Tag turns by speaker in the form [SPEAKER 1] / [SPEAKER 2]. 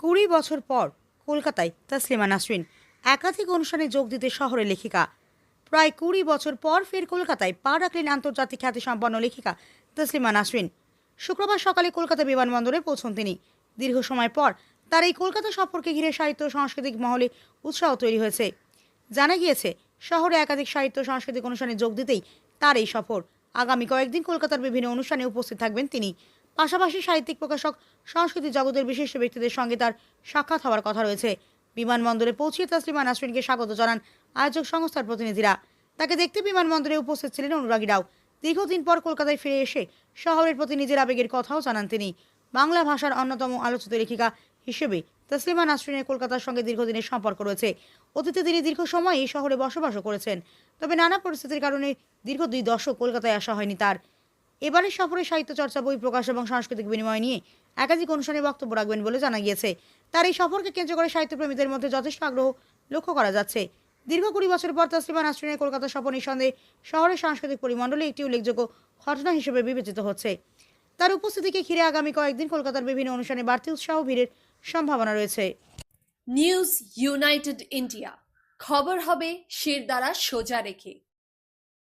[SPEAKER 1] 20 বছর পর কলকাতায় তাসলিমা নাসরিন একাধিক অনুষ্ঠানে যোগ দিতে শহরে লেখিকা। প্রায় 20 বছর পর ফের কলকাতায় পা রাখলেন আন্তর্জাতিক খ্যাতিসম্পন্ন লেখিকা তাসলিমা নাসরিন। শুক্রবার সকালে কলকাতা বিমানবন্দরে পৌঁছন তিনি। দীর্ঘ সময় পর তার এই কলকাতা সফরকে ঘিরে সাহিত্য সাংস্কৃতিক মহলে উৎসাহ তৈরি হয়েছে। জানা গিয়েছে, শহরে একাধিক সাহিত্য সাংস্কৃতিক অনুষ্ঠানে যোগ দিতেই তার এই সফর। আগামী কয়েকদিন কলকাতার বিভিন্ন অনুষ্ঠানে উপস্থিত থাকবেন তিনি। পাশাপাশি সাহিত্যিক, প্রকাশক, সংস্কৃতি জগতের বিশিষ্ট ব্যক্তিদের সঙ্গে তার সাক্ষাৎ হওয়ার কথা রয়েছে। বিমানবন্দরে পৌঁছিয়ে তাসলিমা নাসরিনকে স্বাগত জানান আয়োজক সংস্থার প্রতিনিধিরা। তাকে দেখতে বিমানবন্দরে উপস্থিত ছিলেন অনুরাগীরাও। দীর্ঘদিন পর কলকাতায় ফিরে এসে শহরের প্রতি নিজের আবেগের কথাও জানান তিনি। বাংলা ভাষার অন্যতম আলোচিত লেখিকা হিসেবে তাসলিমা নাসরিনের কলকাতার সঙ্গে দীর্ঘদিনের সম্পর্ক রয়েছে। অতীতে তিনি দীর্ঘ সময় এই শহরে বসবাসও করেছেন। তবে নানা পরিস্থিতির কারণে দীর্ঘ 2 দশক কলকাতায় আসা হয়নি তার। এবারের সফরে সাহিত্য চর্চা, বই প্রকাশ এবং সাংস্কৃতিক বিনিময় নিয়ে একাধিক অনুষ্ঠানে বক্তব্য রাখবেন বলে জানা গিয়েছে। তার এই সফরকে কেন্দ্র করে সাহিত্যপ্রেমীদের মধ্যে যথেষ্ট আগ্রহ লক্ষ্য করা যাচ্ছে। দীর্ঘ 20 বছর পর তাসলিমা নাসরিনের কলকাতা সফর নিঃসন্দেহে শহরের সাংস্কৃতিক পরিমণ্ডলে একটি উল্লেখযোগ্য ঘটনা হিসেবে বিবেচিত হচ্ছে। তার উপস্থিতিকে ঘিরে আগামী কয়েকদিন কলকাতার বিভিন্ন অনুষ্ঠানে বাড়তি উৎসাহ ভিড়ের সম্ভাবনা রয়েছে।
[SPEAKER 2] নিউজ ইউনাইটেড ইন্ডিয়া, খবর হবে শিরদাঁড়া সোজা রেখে।